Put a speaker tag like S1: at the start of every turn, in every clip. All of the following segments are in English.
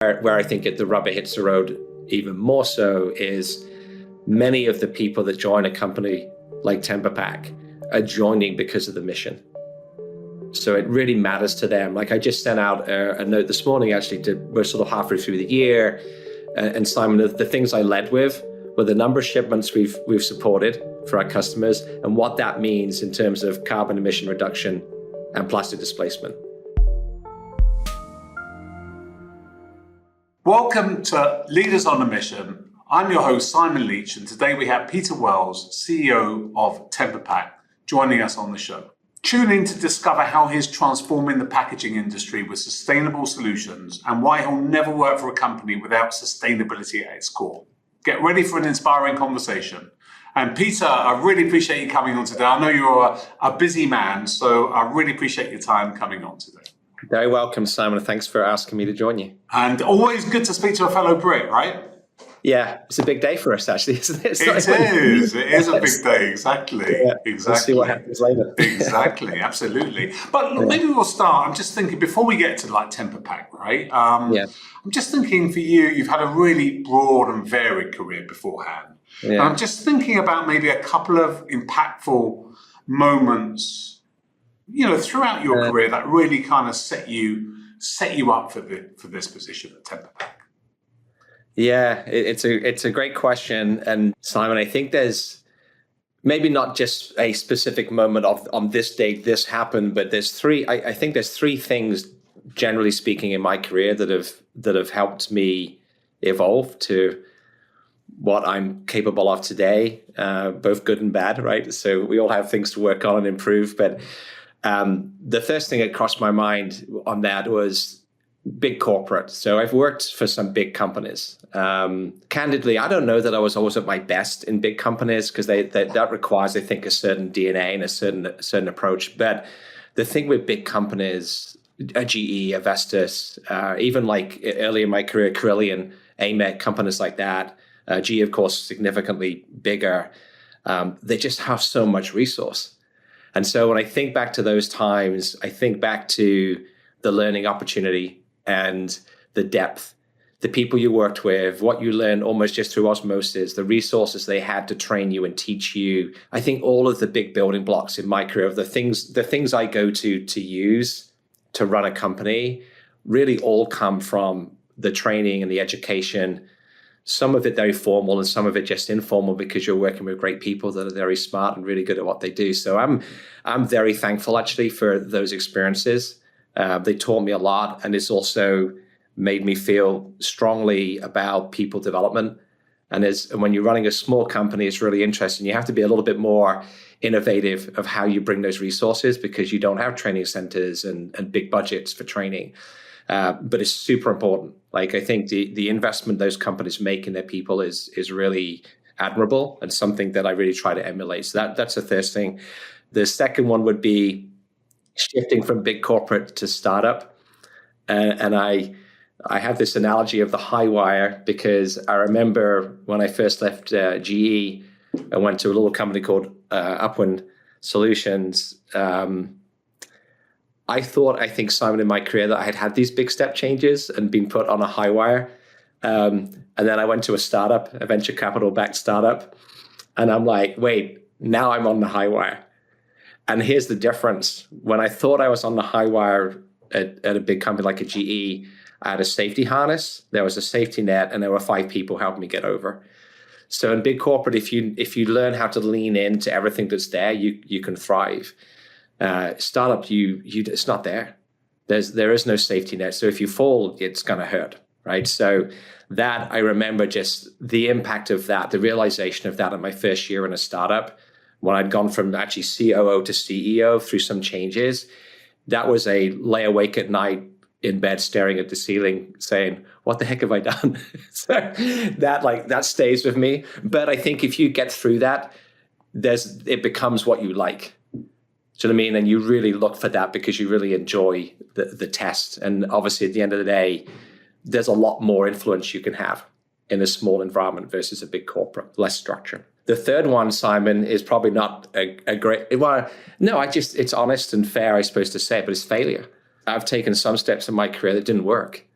S1: Where I think the rubber hits the road even more so is many of the people that join a company like TemperPack are joining because of the mission. So it really matters to them. Like I just sent out a note this morning, actually, we're sort of halfway through the year. And Simon, the things I led with were the number of shipments we've supported for our customers and what that means in terms of carbon emission reduction and plastic displacement.
S2: Welcome to Leaders on a Mission. I'm your host, Simon Leach, and today we have Peter Wells, CEO of TemperPack, joining us on the show. Tune in to discover how he's transforming the packaging industry with sustainable solutions and why he'll never work for a company without sustainability at its core. Get ready for an inspiring conversation. And Peter, I really appreciate you coming on today. I know you're a busy man, so I really appreciate your time coming on today.
S1: Very welcome, Simon. Thanks for asking me to join you.
S2: And always good to speak to a fellow Brit, right?
S1: Yeah, it's a big day for us, actually, isn't it?
S2: It is a big day, exactly.
S1: Yeah,
S2: exactly.
S1: Let's see what happens later.
S2: Exactly, absolutely. But look, maybe we'll start. I'm just thinking, before we get to like TemperPack, right? I'm just thinking for you, you've had a really broad and varied career beforehand.
S1: Yeah.
S2: And I'm just thinking about maybe a couple of impactful moments, throughout your career that really kind of set you up for this position at TemperPack.
S1: Yeah, it's a great question. And Simon, I think there's maybe not just a specific moment on this date this happened, but I think there's three things, generally speaking, in my career that have helped me evolve to what I'm capable of today, both good and bad, right? So we all have things to work on and improve. But the first thing that crossed my mind on that was big corporate. So I've worked for some big companies. Candidly, I don't know that I was always at my best in big companies because that requires, I think, a certain DNA and a certain approach. But the thing with big companies, a GE, a Vestas, even like early in my career, Carillion, AMEC, companies like that, GE, of course, significantly bigger, they just have so much resource. And so when I think back to those times, I think back to the learning opportunity and the depth, the people you worked with, what you learned almost just through osmosis, the resources they had to train you and teach you. I think all of the big building blocks in my career, the things I go to use to run a company, really all come from the training and the education. Some of it very formal and some of it just informal because you're working with great people that are very smart and really good at what they do. So I'm very thankful actually for those experiences. They taught me a lot, and it's also made me feel strongly about people development. And when you're running a small company, it's really interesting. You have to be a little bit more innovative of how you bring those resources because you don't have training centers and big budgets for training. But it's super important. Like I think the investment those companies make in their people is really admirable and something that I really try to emulate. So that's the first thing. The second one would be shifting from big corporate to startup. And I have this analogy of the high wire because I remember when I first left GE, I went to a little company called Upwind Solutions. I think, Simon, in my career that I had these big step changes and been put on a high wire. And then I went to a startup, a venture capital backed startup. And I'm like, wait, now I'm on the high wire. And here's the difference. When I thought I was on the high wire at a big company like a GE, I had a safety harness, there was a safety net, and there were 5 people helping me get over. So in big corporate, if you learn how to lean into everything that's there, you can thrive. Startup, it's not there. There is no safety net. So if you fall, it's going to hurt, right? So that I remember just the impact of that, the realization of that in my first year in a startup, when I'd gone from actually COO to CEO through some changes. That was a lay awake at night in bed staring at the ceiling saying, what the heck have I done? So that stays with me. But I think if you get through that, it becomes what you like. Do you know what I mean? And you really look for that because you really enjoy the test. And obviously, at the end of the day, there's a lot more influence you can have in a small environment versus a big corporate, less structure. The third one, Simon, is probably not a great, well, no, it's honest and fair, I suppose to say, but it's failure. I've taken some steps in my career that didn't work.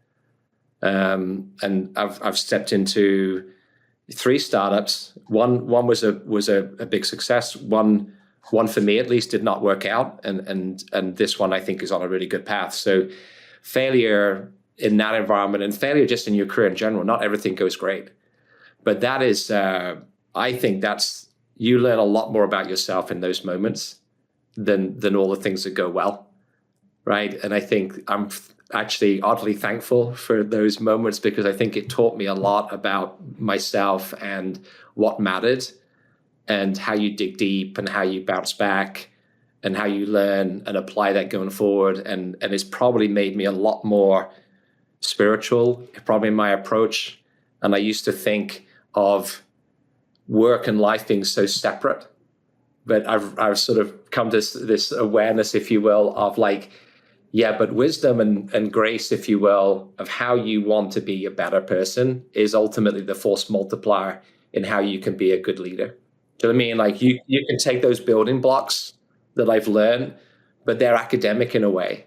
S1: And I've stepped into 3 startups. One was a big success. One for me at least did not work out, and this one I think is on a really good path. So failure in that environment, and failure just in your career in general, not everything goes great, but that is I think that's, you learn a lot more about yourself in those moments than all the things that go well, right? And I think I'm actually oddly thankful for those moments, because I think it taught me a lot about myself and what mattered, and how you dig deep and how you bounce back and how you learn and apply that going forward. And it's probably made me a lot more spiritual, probably in my approach. And I used to think of work and life being so separate, but I've sort of come to this awareness, if you will, of like, yeah, but wisdom and grace, if you will, of how you want to be a better person is ultimately the force multiplier in how you can be a good leader. Do you know what I mean? Like you can take those building blocks that I've learned, but they're academic in a way.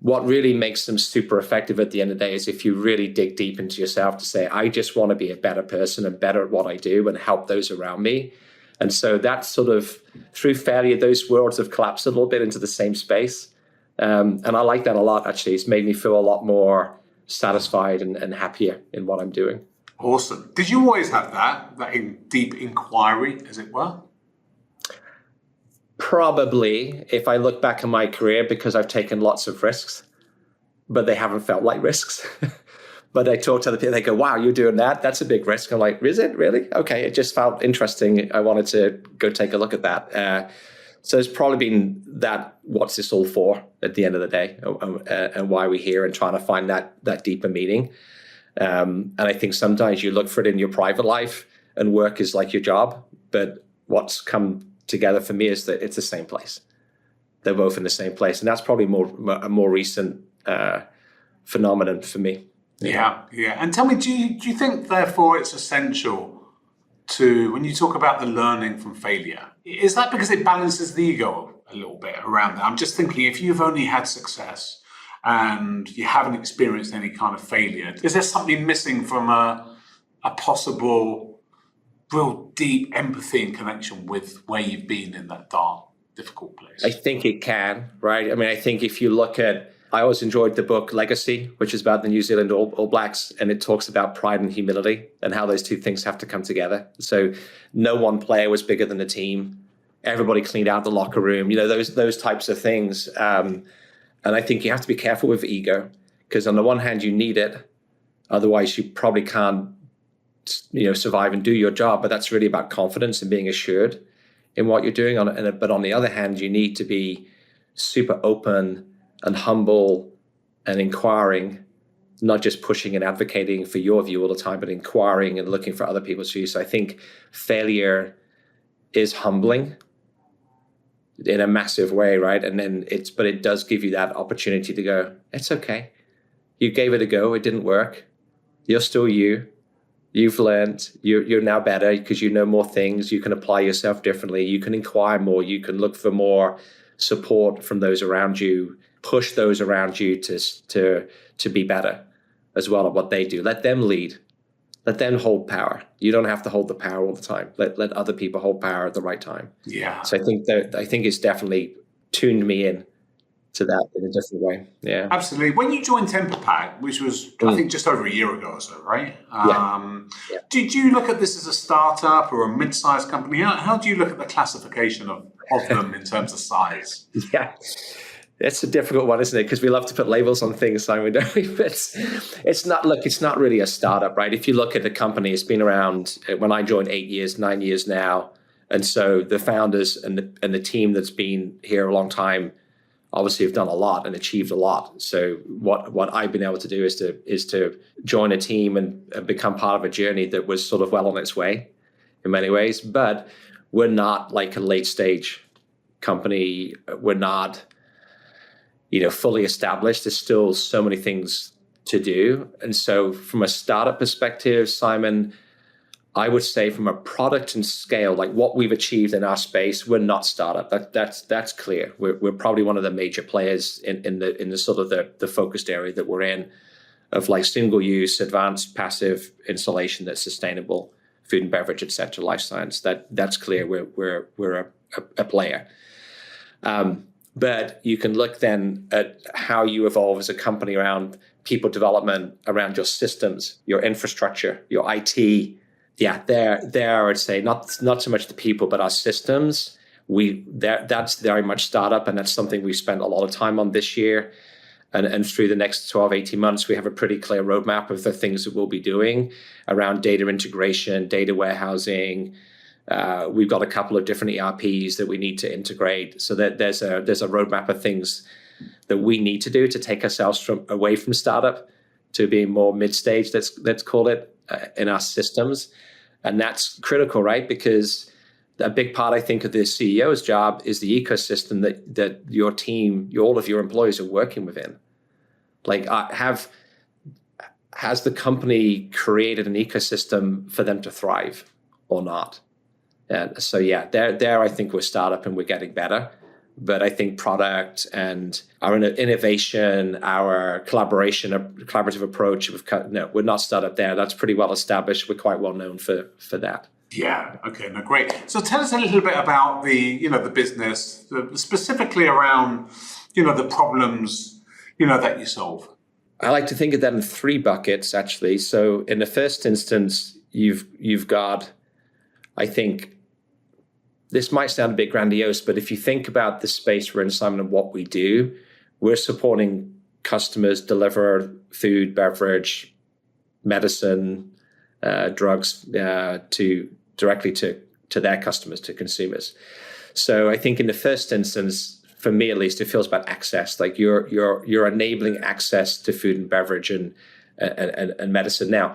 S1: What really makes them super effective at the end of the day is if you really dig deep into yourself to say, I just want to be a better person and better at what I do and help those around me. And so that's sort of, through failure, those worlds have collapsed a little bit into the same space. And I like that a lot, actually. It's made me feel a lot more satisfied and happier in what I'm doing.
S2: Awesome. Did you always have that deep inquiry, as it were?
S1: Probably, if I look back on my career, because I've taken lots of risks, but they haven't felt like risks. But I talk to other people, they go, wow, you're doing that? That's a big risk. I'm like, is it really? Okay, it just felt interesting. I wanted to go take a look at that. So it's probably been that, what's this all for at the end of the day, and why we're here and trying to find that deeper meaning. And I think sometimes you look for it in your private life and work is like your job. But what's come together for me is that it's the same place. They're both in the same place. And that's probably a more recent phenomenon for me.
S2: Yeah. And tell me, do you think, therefore, it's essential to, when you talk about the learning from failure, is that because it balances the ego a little bit around that? I'm just thinking, if you've only had success and you haven't experienced any kind of failure, is there something missing from a possible real deep empathy and connection with where you've been in that dark, difficult place?
S1: I think it can, right? I mean, I think if you look at, I always enjoyed the book Legacy, which is about the New Zealand All Blacks, and it talks about pride and humility and how those two things have to come together. So no one player was bigger than the team. Everybody cleaned out the locker room, those types of things. And I think you have to be careful with ego, because on the one hand, you need it. Otherwise, you probably can't, survive and do your job. But that's really about confidence and being assured in what you're doing. But on the other hand, you need to be super open and humble and inquiring, not just pushing and advocating for your view all the time, but inquiring and looking for other people's views. So I think failure is humbling in a massive way, right? And then but it does give you that opportunity to go, it's okay. You gave it a go. It didn't work. You're still you. You've learned. You're now better because you know more things. You can apply yourself differently. You can inquire more. You can look for more support from those around you. Push those around you to be better as well at what they do. Let them lead. Let them hold power. You don't have to hold the power all the time. Let other people hold power at the right time.
S2: Yeah.
S1: So I think it's definitely tuned me in to that in a different way. Yeah.
S2: Absolutely. When you joined TemperPack, which was I think just over a year ago or so, right?
S1: Yeah.
S2: Did you look at this as a startup or a mid-sized company? How do you look at the classification of them in terms of size?
S1: Yeah. It's a difficult one, isn't it? Because we love to put labels on things, Simon, don't we? But it's not really a startup, right? If you look at the company, it's been around, when I joined, 9 years now. And so the founders and the team that's been here a long time obviously have done a lot and achieved a lot. So what I've been able to do is to join a team and become part of a journey that was sort of well on its way in many ways. But we're not like a late stage company. We're not fully established. There's still so many things to do. And so from a startup perspective, Simon, I would say from a product and scale, like what we've achieved in our space, we're not startup. That's clear. We're probably one of the major players in the sort of the focused area that we're in. of like single-use, advanced, passive insulation that's sustainable, food and beverage, etc., life science. That's clear. We're a player. But you can look then at how you evolve as a company around people development, around your systems, your infrastructure, your IT. Yeah, there I would say not so much the people, but our systems. That's very much startup, and that's something we spent a lot of time on this year. And through the next 12, 18 months, we have a pretty clear roadmap of the things that we'll be doing around data integration, data warehousing. We've got a couple of different ERPs that we need to integrate. So that there's a roadmap of things that we need to do to take ourselves away from startup to being more mid-stage, let's call it, in our systems. And that's critical, right? Because a big part, I think, of the CEO's job is the ecosystem that your team, all of your employees are working within. Like, has the company created an ecosystem for them to thrive or not? And so, yeah, there I think we're startup and we're getting better. But I think product and our innovation, our collaborative approach, we're not startup there. That's pretty well established. We're quite well known for that.
S2: Yeah. Okay. No. Great. So tell us a little bit about the business, specifically around the problems that you solve.
S1: I like to think of that in three buckets, actually. So in the first instance, you've got, I think, this might sound a bit grandiose, but if you think about the space we're in, Simon, and what we do, we're supporting customers deliver food, beverage, medicine, drugs directly to their customers, to consumers. So I think in the first instance, for me at least, it feels about access. Like you're enabling access to food and beverage and medicine. Now,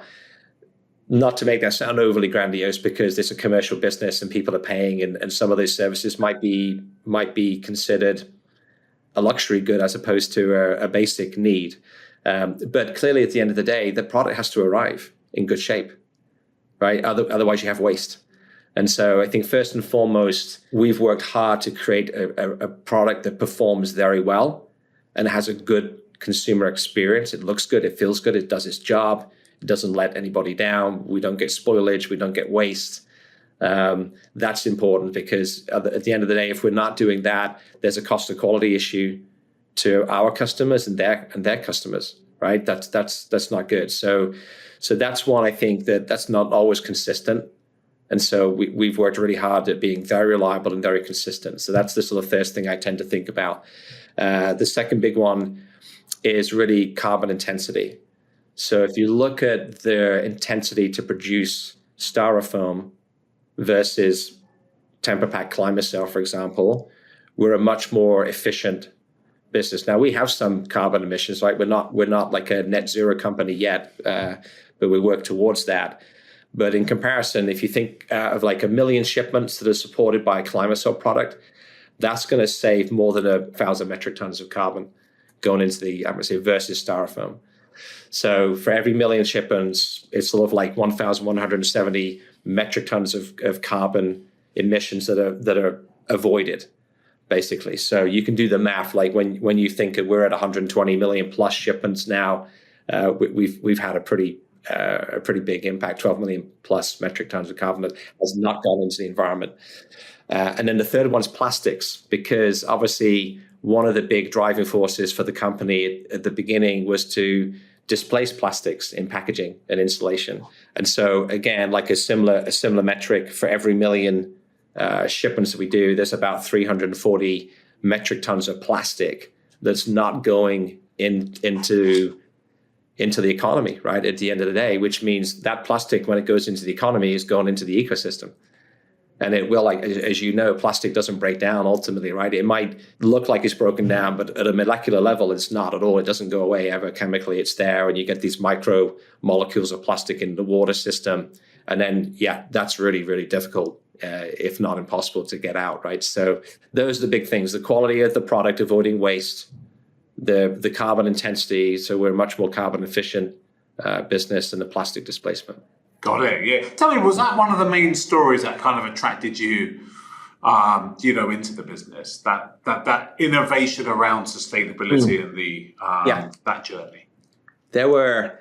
S1: not to make that sound overly grandiose, because it's a commercial business and people are paying, and some of those services might be considered a luxury good as opposed to a basic need. But clearly, at the end of the day, the product has to arrive in good shape, right? Otherwise, you have waste. And so I think first and foremost, we've worked hard to create a product that performs very well and has a good consumer experience. It looks good, it feels good, it does its job. It doesn't let anybody down. We don't get spoilage. We don't get waste. That's important, because at the end of the day, if we're not doing that, there's a cost of quality issue to our customers and their customers, right? That's not good. So that's one. I think that's not always consistent, and so we've worked really hard at being very reliable and very consistent. So that's the sort of first thing I tend to think about. The second big one is really carbon intensity. So if you look at the intensity to produce Styrofoam versus TemperPack Climacell, for example, we're a much more efficient business. Now, we have some carbon emissions, right? We're not like a net zero company yet, but we work towards that. But in comparison, if you think of like 1 million shipments that are supported by a Climacell product, that's going to save more than 1,000 metric tons of carbon going into the atmosphere versus Styrofoam. So for every 1 million shipments, it's sort of like 1,170 metric tons of carbon emissions that are avoided, basically. So you can do the math. Like when you think we're at 120 million plus shipments now, we've had a pretty big impact. 12 million plus metric tons of carbon that has not gone into the environment. And then the third one's plastics, because obviously one of the big driving forces for the company at the beginning was to displace plastics in packaging and insulation. And so again, like a similar metric, for every 1 million shipments that we do, there's about 340 metric tons of plastic that's not going into the economy, right, at the end of the day, which means that plastic, when it goes into the economy, is going into the ecosystem. And it will, like, as you know, plastic doesn't break down ultimately, right? It might look like it's broken down, but at a molecular level, it's not at all. It doesn't go away ever chemically. It's there, and you get these micro molecules of plastic in the water system. And then, yeah, that's really, really difficult, if not impossible, to get out, right? So those are the big things: the quality of the product, avoiding waste, the carbon intensity. So we're a much more carbon efficient business, and the plastic displacement.
S2: Got it. Yeah. Tell me, was that one of the main stories that kind of attracted you, into the business? That innovation around sustainability and that journey.
S1: there were,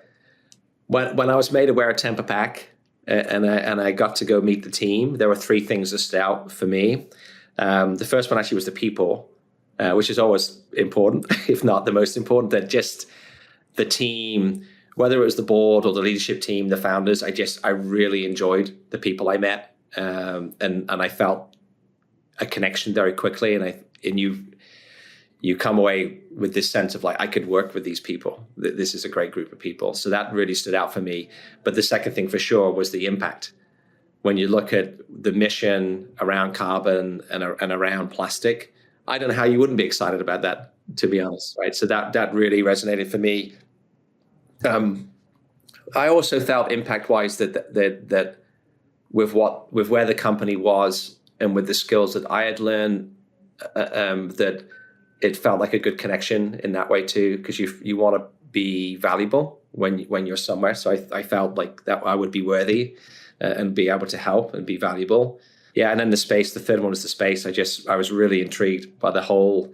S1: when I was made aware of TemperPack and I got to go meet the team, there were three things that stood out for me. The first one actually was the people, which is always important, if not the most important, that just the team, whether it was the board or the leadership team, the founders, I really enjoyed the people I met. And I felt a connection very quickly. And you come away with this sense of like, I could work with these people. This is a great group of people. So that really stood out for me. But the second thing for sure was the impact. When you look at the mission around carbon and around plastic, I don't know how you wouldn't be excited about that, to be honest, right? So that really resonated for me. I also felt impact-wise that with where the company was and with the skills that I had learned, that it felt like a good connection in that way too, because you want to be valuable when you're somewhere. So I felt like that I would be worthy and be able to help and be valuable. Yeah, and then the third one was the space. I was really intrigued by the whole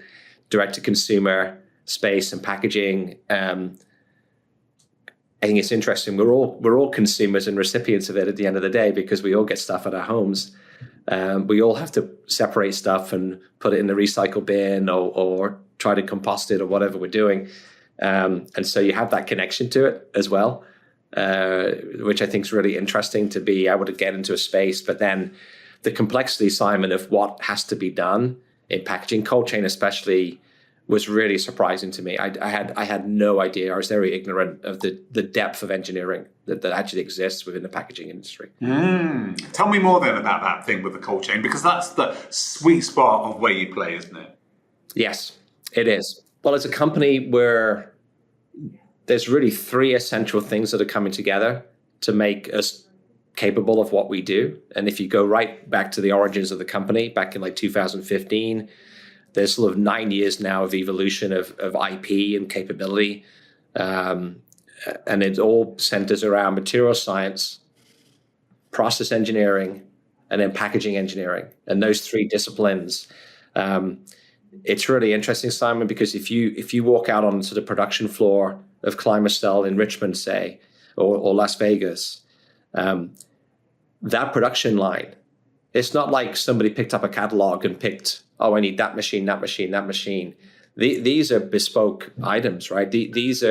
S1: direct-to-consumer space and packaging. I think it's interesting. We're all consumers and recipients of it at the end of the day because we all get stuff at our homes. We all have to separate stuff and put it in the recycle bin or try to compost it or whatever we're doing. And so you have that connection to it as well, which I think is really interesting to be able to get into a space. But then the complexity, Simon, of what has to be done in packaging, cold chain especially, was really surprising to me. I had no idea. I was very ignorant of the depth of engineering that actually exists within the packaging industry.
S2: Tell me more then about that thing with the cold chain, because that's the sweet spot of where you play, isn't it?
S1: Yes, it is. Well, it's a company where there's really three essential things that are coming together to make us capable of what we do. And if you go right back to the origins of the company, back in like 2015, there's sort of 9 years now of evolution of IP and capability. And it all centers around material science, process engineering, and then packaging engineering. And those three disciplines, it's really interesting, Simon, because if you walk out onto the production floor of Climastel in Richmond, say, or Las Vegas, that production line, it's not like somebody picked up a catalog and picked, oh, I need that machine, that machine, that machine. These are bespoke items, right? This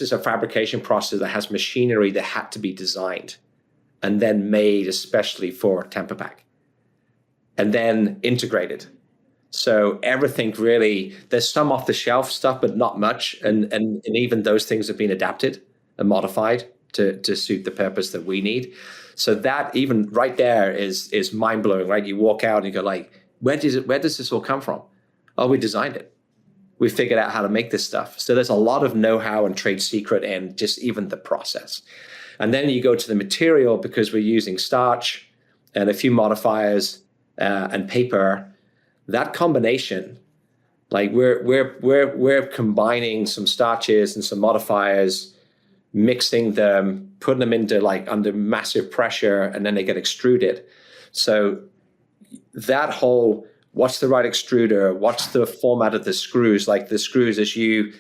S1: is a fabrication process that has machinery that had to be designed and then made especially for TemperPack and then integrated. So everything really, there's some off the shelf stuff, but not much. And even those things have been adapted and modified to suit the purpose that we need. So that even right there is mind blowing, right? You walk out and you go like, where does this all come from? Oh, we designed it. We figured out how to make this stuff. So there's a lot of know-how and trade secret and just even the process. And then you go to the material because we're using starch and a few modifiers and paper. That combination, like we're combining some starches and some modifiers, mixing them, putting them into like under massive pressure, and then they get extruded. So that whole, what's the right extruder? What's the format of the screws? Like the screws, as you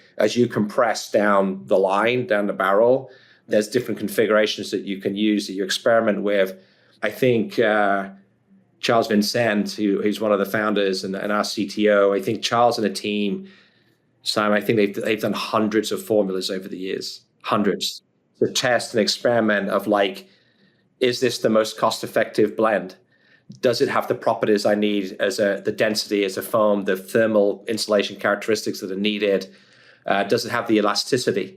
S1: compress down the line, down the barrel, there's different configurations that you can use that you experiment with. I think Charles Vincent, who's one of the founders and our CTO, I think Charles and a team, Simon, I think they've done hundreds of formulas over the years, hundreds, to test and experiment of like, is this the most cost-effective blend? Does it have the properties I need the density as a foam, the thermal insulation characteristics that are needed? Does it have the elasticity?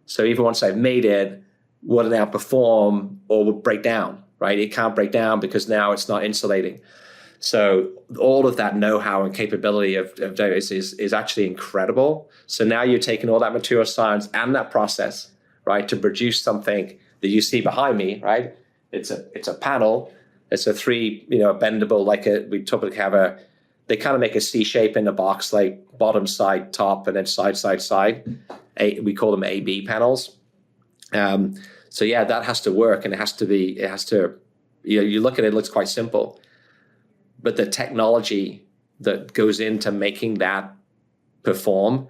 S1: So even once I've made it, will it now perform or will break down, right? It can't break down because now it's not insulating. So all of that know-how and capability of Davis is actually incredible. So now you're taking all that material science and that process, right, to produce something that you see behind me, right? It's a panel. It's a bendable, we typically have they kind of make a C shape in the box, like bottom, side, top, and then side, side, side. We call them AB panels. So yeah, that has to work, and you look at it, it looks quite simple. But the technology that goes into making that perform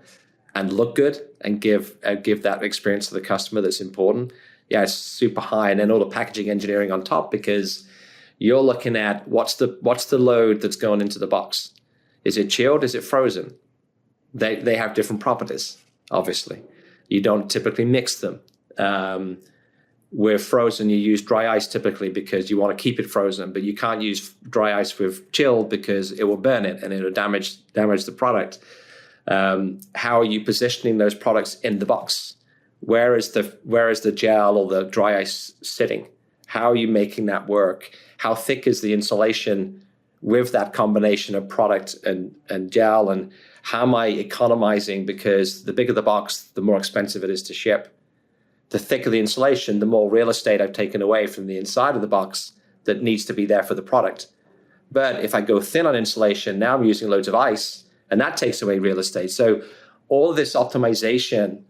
S1: and look good and give that experience to the customer that's important, yeah, it's super high. And then all the packaging engineering on top, because you're looking at what's the load that's going into the box. Is it chilled? Is it frozen? They have different properties, obviously. You don't typically mix them. With frozen, you use dry ice typically because you want to keep it frozen, but you can't use dry ice with chilled because it will burn it and it will damage the product. How are you positioning those products in the box? Where is the gel or the dry ice sitting? How are you making that work? How thick is the insulation with that combination of product and gel? And how am I economizing? Because the bigger the box, the more expensive it is to ship. The thicker the insulation, the more real estate I've taken away from the inside of the box that needs to be there for the product. But if I go thin on insulation, now I'm using loads of ice, and that takes away real estate. So all of this optimization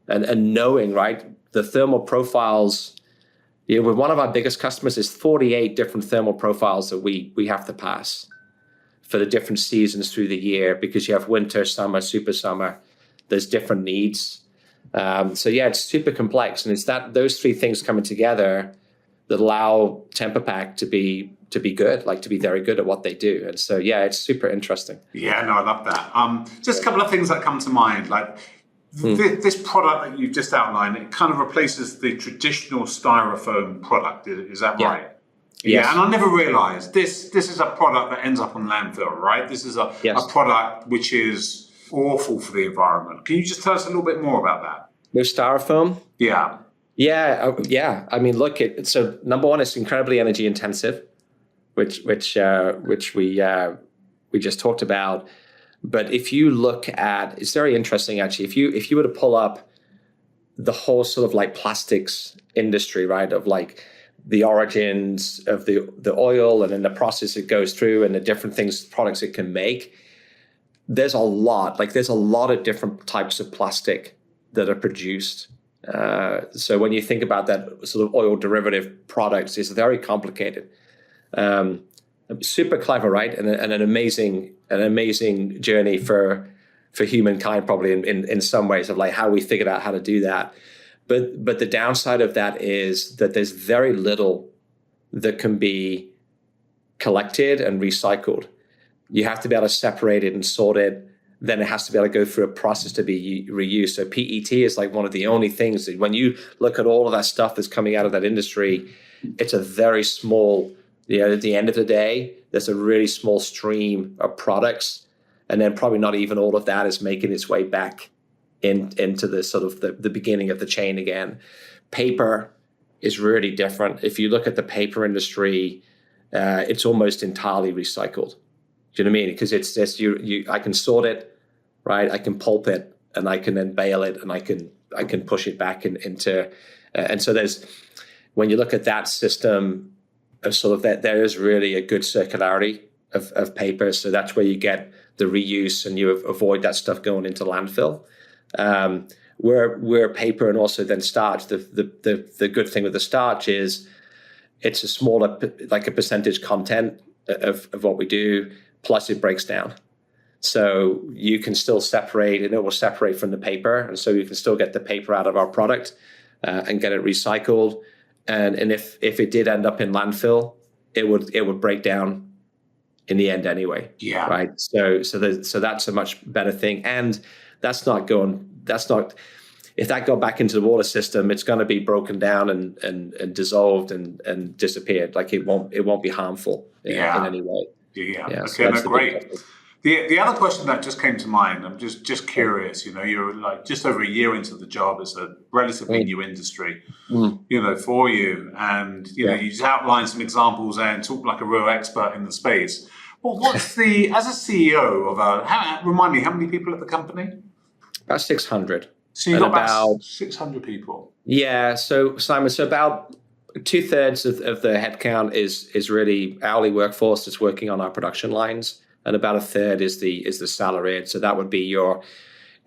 S1: and knowing, right, the thermal profiles, with one of our biggest customers is 48 different thermal profiles that we have to pass for the different seasons through the year, because you have winter, summer, super summer. There's different needs. So yeah, it's super complex, and it's those three things coming together that allow TemperPack to be good, like to be very good at what they do. And so yeah, it's super interesting.
S2: Yeah, no, I love that. Just a couple of things that come to mind, like this product that you've just outlined, it kind of replaces the traditional styrofoam product. Is that right?
S1: Yes.
S2: Yeah, and I never realized this is a product that ends up on landfill, right? This is a product which is awful for the environment. Can you just tell us a little bit more about that?
S1: With styrofoam?
S2: Yeah.
S1: Yeah. I mean, look, so number one, it's incredibly energy intensive, which we just talked about. But if you look at, it's very interesting actually. If you were to pull up the whole sort of like plastics industry, right, of like the origins of the oil and then the process it goes through and the different products it can make, there's a lot of different types of plastic that are produced. So when you think about that sort of oil derivative products, it's very complicated. Super clever, right? And an amazing journey for humankind, probably in some ways, of like how we figured out how to do that. But the downside of that is that there's very little that can be collected and recycled. You have to be able to separate it and sort it. Then it has to be able to go through a process to be reused. So PET is like one of the only things that when you look at all of that stuff that's coming out of that industry, it's a very small, at the end of the day, there's a really small stream of products. And then probably not even all of that is making its way back into the sort of the beginning of the chain again. Paper is really different. If you look at the paper industry, it's almost entirely recycled. Do you know what I mean? Because it's just I can sort it, right? I can pulp it, and I can then bale it, and I can push it back into. And so when you look at that system of sort of that, there is really a good circularity of paper. So that's where you get the reuse, and you avoid that stuff going into landfill. Where paper and also then starch, the good thing with the starch is it's a smaller, like a percentage content of what we do, plus it breaks down. So you can still separate, and it will separate from the paper. And so you can still get the paper out of our product and get it recycled. And if it did end up in landfill, it would break down in the end anyway. Yeah. Right. So that's a much better thing. And if that got back into the water system, it's going to be broken down and dissolved and disappeared. Like it won't be harmful in any way. Yeah.
S2: Okay, so no, great. The other question that just came to mind, I'm just curious, you're like just over a year into the job. It's a relatively new industry, for you. And, you just outlined some examples and talk like a real expert in the space. Well, as a CEO of remind me, how many people at the company?
S1: About 600.
S2: So you've got about 600 people.
S1: Yeah. So Simon, about 2/3 of the headcount is really hourly workforce that's working on our production lines, and about 1/3 is the salaried. So that would be your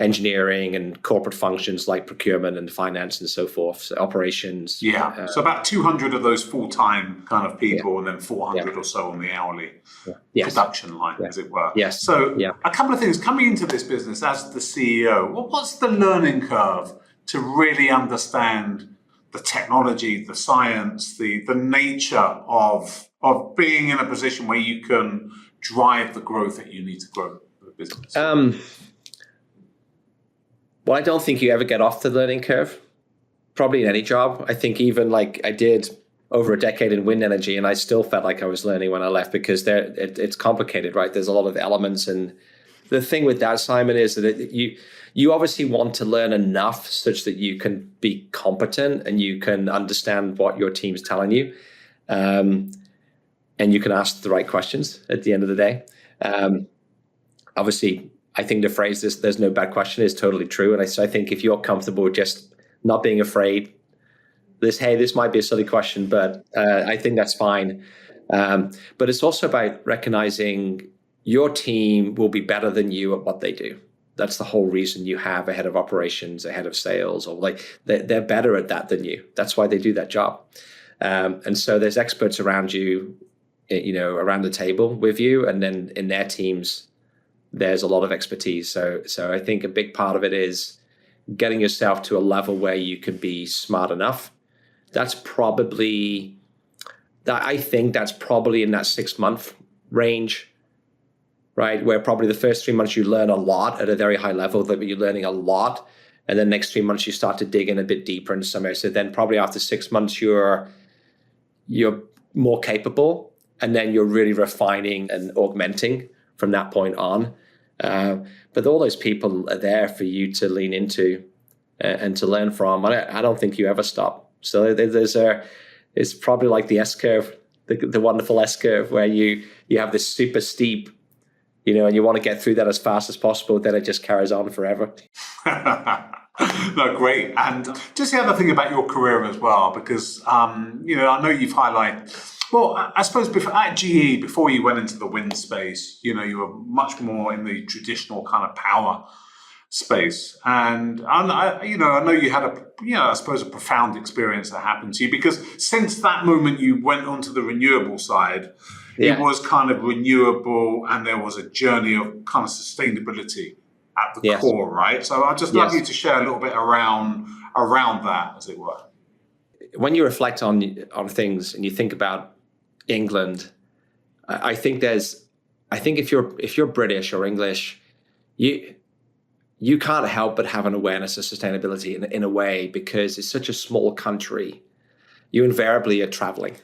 S1: engineering and corporate functions like procurement and finance and so forth, so operations.
S2: Yeah. So about 200 of those full-time kind of people, and then 400 or so on the hourly production line, as it were.
S1: Yes.
S2: So a couple of things coming into this business as the CEO. Well, what's the learning curve to really understand the technology, the science, the nature of being in a position where you can drive the growth that you need to grow the business?
S1: Well, I don't think you ever get off the learning curve, probably in any job. I think even like I did over a decade in wind energy, and I still felt like I was learning when I left, because it's complicated, right? There's a lot of elements. And the thing with that, Simon, is that you obviously want to learn enough such that you can be competent and you can understand what your team's telling you. And you can ask the right questions at the end of the day. Obviously, I think the phrase "there's no bad question" is totally true. And I think if you're comfortable with just not being afraid, this might be a silly question, but I think that's fine. But it's also about recognizing your team will be better than you at what they do. That's the whole reason you have a head of operations, a head of sales, or like they're better at that than you. That's why they do that job. And so there's experts around you, around the table with you, and then in their teams, there's a lot of expertise. So I think a big part of it is getting yourself to a level where you can be smart enough. I think that's probably in that 6-month range, right? Where probably the first 3 months you learn a lot at a very high level, that you're learning a lot. And then next 3 months you start to dig in a bit deeper in some areas. So then probably after 6 months you're more capable, and then you're really refining and augmenting from that point on. But all those people are there for you to lean into and to learn from. I don't think you ever stop. So it's probably like the S-curve, the wonderful S-curve, where you have this super steep, and you want to get through that as fast as possible. Then it just carries on forever.
S2: No, great. And just the other thing about your career as well, because, I know you've highlighted, well, I suppose at GE, before you went into the wind space, you were much more in the traditional kind of power space. And I know you had I suppose a profound experience that happened to you, because since that moment you went onto the renewable side, it was kind of renewable, and there was a journey of kind of sustainability at the core, right? So I'd just love you to share a little bit around that, as it were.
S1: When you reflect on things and you think about England, I think if you're British or English, you can't help but have an awareness of sustainability in a way, because it's such a small country. You invariably are traveling.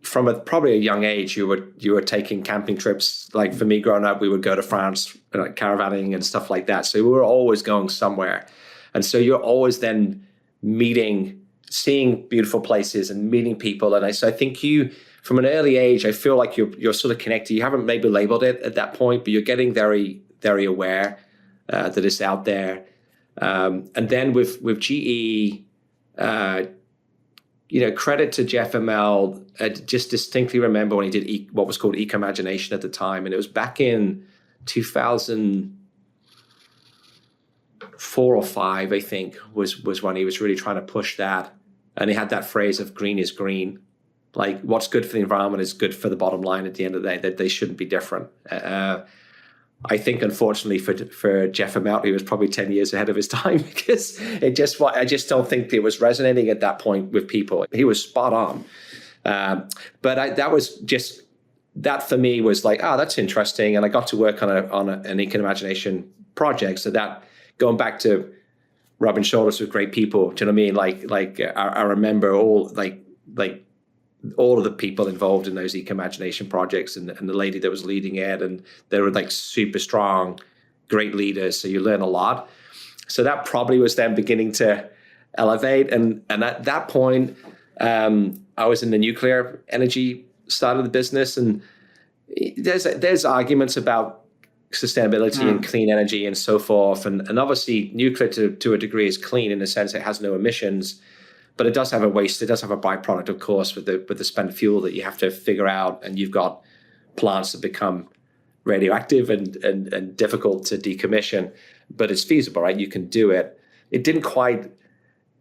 S1: From probably a young age, you were taking camping trips. Like for me growing up, we would go to France, caravanning and stuff like that. So we were always going somewhere. And so you're always then seeing beautiful places and meeting people. And so I think from an early age, I feel like you're sort of connected. You haven't maybe labeled it at that point, but you're getting very, very aware that it's out there. And then with GE, credit to Jeff Immelt. I just distinctly remember when he did what was called Eco-Imagination at the time. And it was back in 2004 or 5, I think, was when he was really trying to push that. And he had that phrase of green is green. Like what's good for the environment is good for the bottom line at the end of the day, that they shouldn't be different. I think, unfortunately, for Jeff Immelt, he was probably 10 years ahead of his time, because I just don't think it was resonating at that point with people. He was spot on. But that for me was like, that's interesting. And I got to work on an Eco-Imagination project. So that, going back to rubbing shoulders with great people, do you know what I mean? Like I remember all of the people involved in those Eco-Imagination projects, and the lady that was leading it, and they were like super strong, great leaders. So you learn a lot. So that probably was them beginning to elevate. And at that point, I was in the nuclear energy side of the business, and there's arguments about sustainability and clean energy and so forth. And obviously nuclear to a degree is clean in the sense it has no emissions. But it does have a waste. It does have a byproduct, of course, with the spent fuel that you have to figure out. And you've got plants that become radioactive and difficult to decommission, but it's feasible, right? You can do it. It didn't quite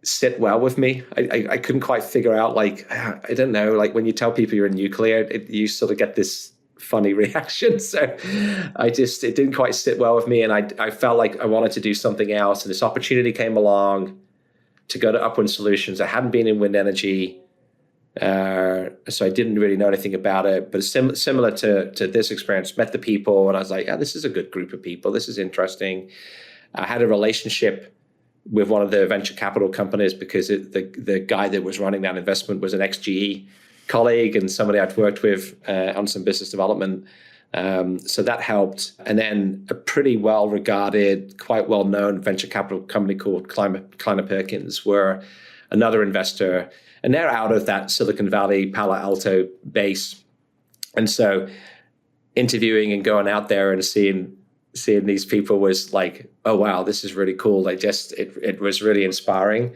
S1: sit well with me. I couldn't quite figure out, like, I don't know, like when you tell people you're in nuclear, you sort of get this funny reaction. So it didn't quite sit well with me. And I felt like I wanted to do something else. And this opportunity came along to go to Upwind Solutions. I hadn't been in wind energy. So I didn't really know anything about it, but similar to this experience, met the people, and I was like, yeah, this is a good group of people. This is interesting. I had a relationship with one of the venture capital companies because the guy that was running that investment was an ex-GE colleague and somebody I'd worked with on some business development. So that helped. And then a pretty well-regarded, quite well-known venture capital company called Kleiner Perkins were another investor. And they're out of that Silicon Valley, Palo Alto base. And so interviewing and going out there and seeing these people was like, oh, wow, this is really cool. It was really inspiring.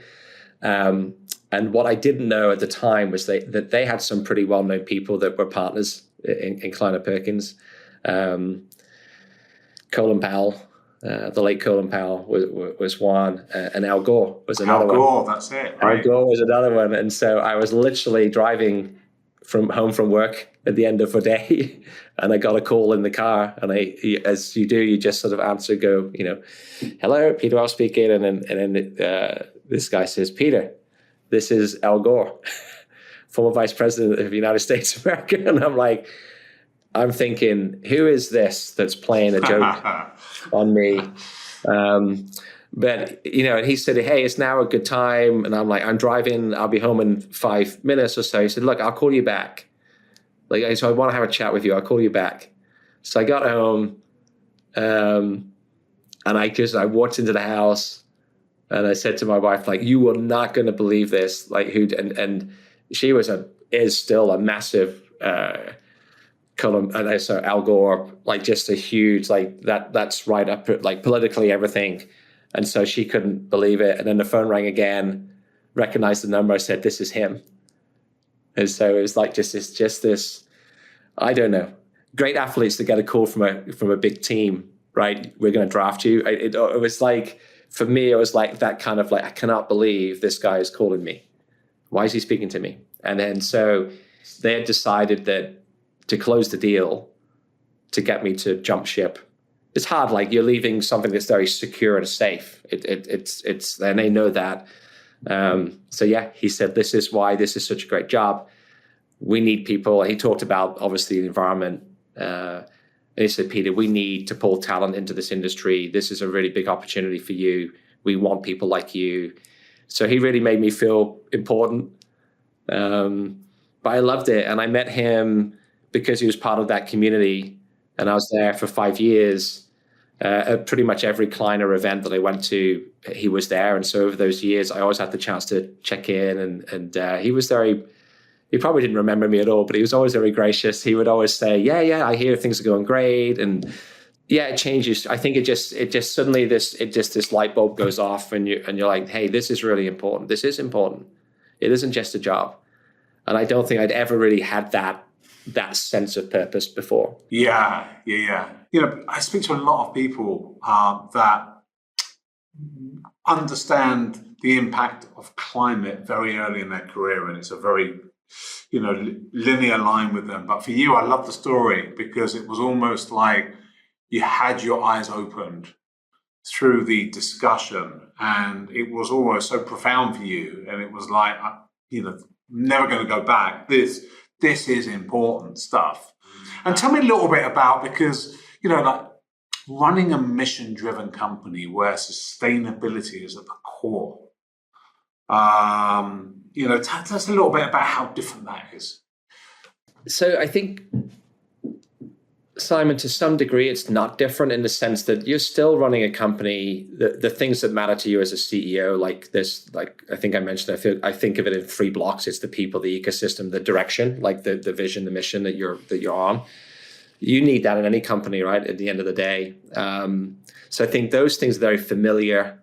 S1: And what I didn't know at the time was that they had some pretty well-known people that were partners in Kleiner Perkins. Colin Powell, the late Colin Powell was one, and Al Gore was another one.
S2: Al Gore, that's it. Right?
S1: Al Gore was another one. And so I was literally driving home from work at the end of a day, and I got a call in the car, and as you do, you just sort of answer, go, hello, Peter Wells speaking, and then this guy says, Peter, this is Al Gore, former Vice President of the United States of America. And I'm thinking, who is this that's playing a joke on me? But, and he said, hey, it's now a good time. And I'm like, I'm driving, I'll be home in 5 minutes or so. He said, look, I'll call you back. So I want to have a chat with you. I'll call you back. So I got home, and I walked into the house, and I said to my wife, you are not going to believe this. And she is still a massive, Al Gore, just a huge, that's right up, politically everything. And so she couldn't believe it. And then the phone rang again, recognized the number. I said, this is him. And so it was just this, I don't know, great athletes to get a call from a big team, right? We're going to draft you. It was for me, it was that kind of I cannot believe this guy is calling me. Why is he speaking to me? And then so they had decided that to close the deal, to get me to jump ship. It's hard, you're leaving something that's very secure and safe. It's and they know that. So yeah, he said, this is why this is such a great job. We need people. He talked about, obviously, the environment. And he said, Peter, we need to pull talent into this industry. This is a really big opportunity for you. We want people like you. So he really made me feel important. But I loved it. And I met him because he was part of that community. And I was there for 5 years. At pretty much every Kleiner event that I went to, he was there. And so over those years, I always had the chance to check in. And he was he probably didn't remember me at all, but he was always very gracious. He would always say, yeah, I hear things are going great. And yeah, it changes. I think it just suddenly this light bulb goes off, and you're like, hey, this is really important. This is important. It isn't just a job. And I don't think I'd ever really had that sense of purpose before.
S2: Yeah. I speak to a lot of people that understand the impact of climate very early in their career, and it's a very, linear line with them. But for you, I love the story because it was almost like you had your eyes opened through the discussion, and it was almost so profound for you, and it was like, never going to go back. This is important stuff. And tell me a little bit about, because, running a mission-driven company where sustainability is at the core. Tell us a little bit about how different that is.
S1: So I think, Simon, to some degree, it's not different in the sense that you're still running a company. The things that matter to you as a CEO, I think I mentioned, I think of it in 3 blocks. It's the people, the ecosystem, the direction, the vision, the mission that you're on. You need that in any company, right? At the end of the day. So I think those things are very familiar.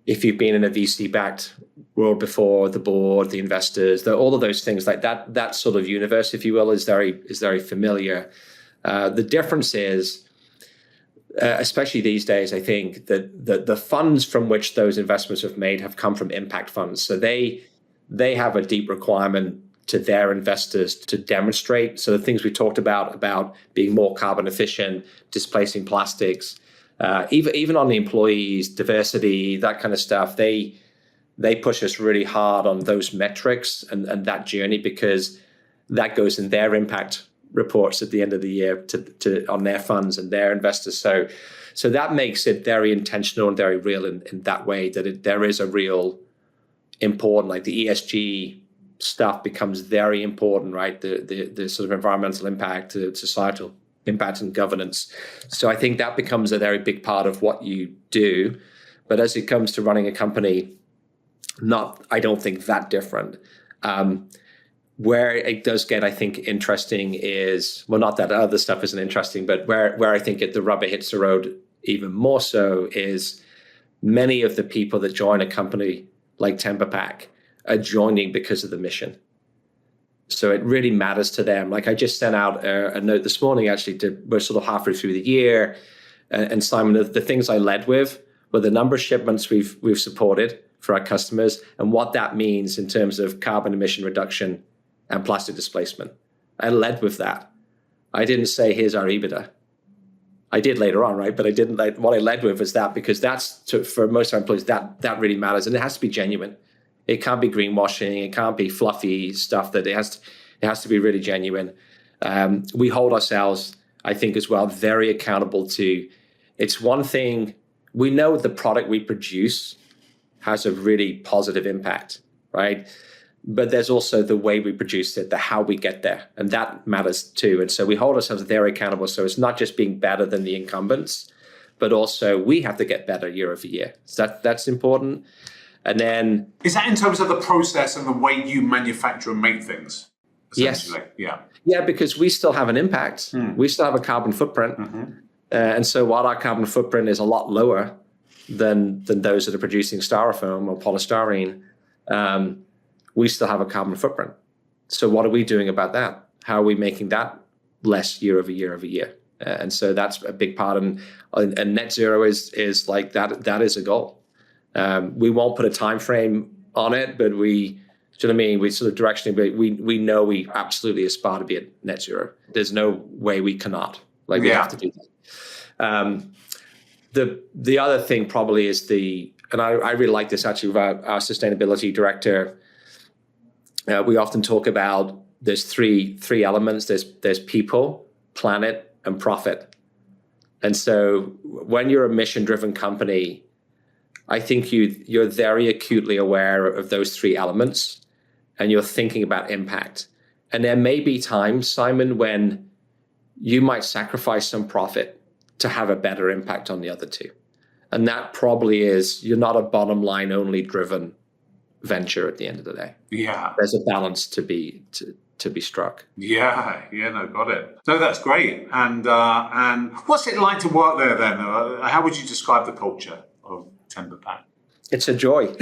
S1: If you've been in a VC-backed world before, the board, the investors, all of those things, that sort of universe, if you will, is very familiar. The difference is, especially these days, I think that the funds from which those investments have made have come from impact funds. So they have a deep requirement to their investors to demonstrate. So the things we talked about being more carbon efficient, displacing plastics, even on the employees, diversity, that kind of stuff, they push us really hard on those metrics and that journey, because that goes in their impact reports at the end of the year to on their funds and their investors. So that makes it very intentional and very real in that way, that there is a real important, like the ESG stuff becomes very important, right? The sort of environmental impact, societal impact and governance. So I think that becomes a very big part of what you do. But as it comes to running a company, I don't think that different. Where it does get, I think, interesting is, well, not that other stuff isn't interesting, but where I think the rubber hits the road even more so is many of the people that join a company like TemperPack are joining because of the mission. So it really matters to them. Like I just sent out a note this morning, actually, we're sort of halfway through the year. And Simon, the things I led with were the number of shipments we've supported for our customers and what that means in terms of carbon emission reduction and plastic displacement. I led with that. I didn't say, here's our EBITDA. I did later on, right? But I didn't. What I led with was that, because for most of our employees, that really matters. And it has to be genuine. It can't be greenwashing. It can't be fluffy stuff. It has to be really genuine. We hold ourselves, I think, as well, very accountable to, it's one thing, we know the product we produce has a really positive impact, right? But there's also the way we produce it, the how we get there, and that matters too. And so we hold ourselves very accountable. So it's not just being better than the incumbents, but also we have to get better year over year. So that's important. And then,
S2: is that in terms of the process and the way you manufacture and make things?
S1: Yes.
S2: Yeah,
S1: because we still have an impact. We still have a carbon footprint. And so while our carbon footprint is a lot lower than those that are producing styrofoam or polystyrene, we still have a carbon footprint. So what are we doing about that? How are we making that less year over year over year? And so that's a big part. And net zero is like that. That is a goal. We won't put a time frame on it, but do you know what I mean? We sort of directionally, we know we absolutely aspire to be at net zero. There's no way we cannot. We have to do that. The other thing probably is and I really like this actually with our sustainability director. We often talk about there's three elements. There's people, planet, and profit. And so when you're a mission-driven company, I think you're very acutely aware of those three elements, and you're thinking about impact. And there may be times, Simon, when you might sacrifice some profit to have a better impact on the other two. And that probably is, you're not a bottom line only driven venture at the end of the day.
S2: Yeah.
S1: There's a balance to be struck.
S2: Yeah, no, got it. No, that's great. And what's it like to work there then? How would you describe the culture of TemperPack?
S1: It's a joy.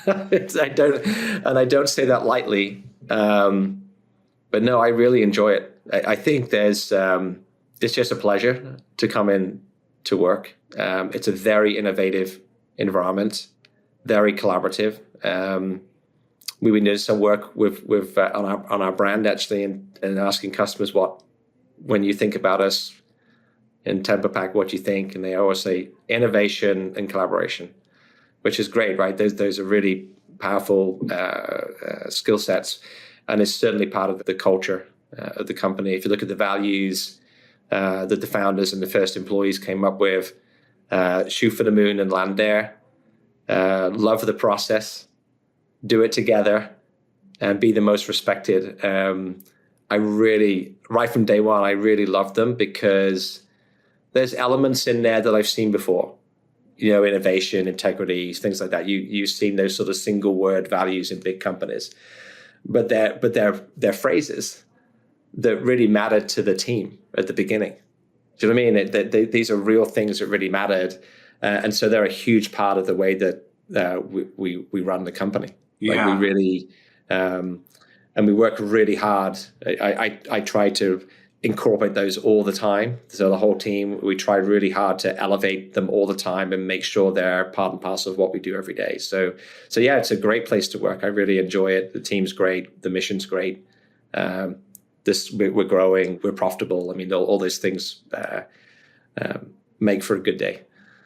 S1: I don't say that lightly. But no, I really enjoy it. I think it's just a pleasure to come in to work. It's a very innovative environment, very collaborative. We did some work with on our brand actually, and asking customers when you think about us in TemperPack, what you think, and they always say innovation and collaboration, which is great, right? Those are really powerful skill sets, and it's certainly part of the culture of the company. If you look at the values that the founders and the first employees came up with, shoot for the moon and land there, love the process, do it together, and be the most respected. I really, right from day one, I really loved them because there's elements in there that I've seen before. Innovation, integrity, things like that. You've seen those sort of single word values in big companies, but they're phrases that really mattered to the team at the beginning. Do you know what I mean? These are real things that really mattered, and so they're a huge part of the way that we run the company.
S2: Yeah.
S1: We really, and we work really hard. I try to incorporate those all the time. So the whole team, we try really hard to elevate them all the time and make sure they're part and parcel of what we do every day. So yeah, it's a great place to work. I really enjoy it. The team's great. The mission's great. We're growing. We're profitable. I mean, all those things make for a good day.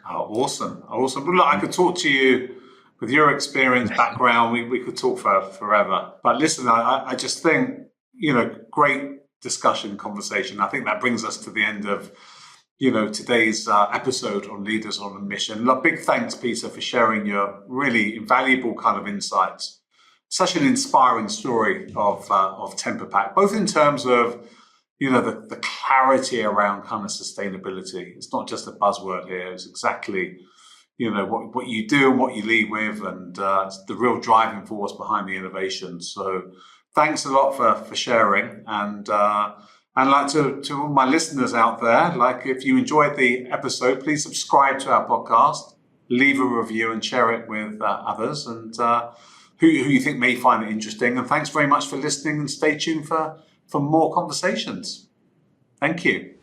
S2: Oh, awesome. But look, I could talk to you with your experience, background. We could talk for forever. But listen, I just think, great discussion, conversation. I think that brings us to the end of, today's episode on Leaders on a Mission. Look, big thanks, Peter, for sharing your really invaluable kind of insights. Such an inspiring story of TemperPack, both in terms of, the clarity around kind of sustainability. It's not just a buzzword here. It's exactly, what you do and what you lead with, and it's the real driving force behind the innovation. So thanks a lot for sharing. And like to all my listeners out there, like if you enjoyed the episode, please subscribe to our podcast, leave a review and share it with others and who you think may find it interesting. And thanks very much for listening, and stay tuned for more conversations. Thank you.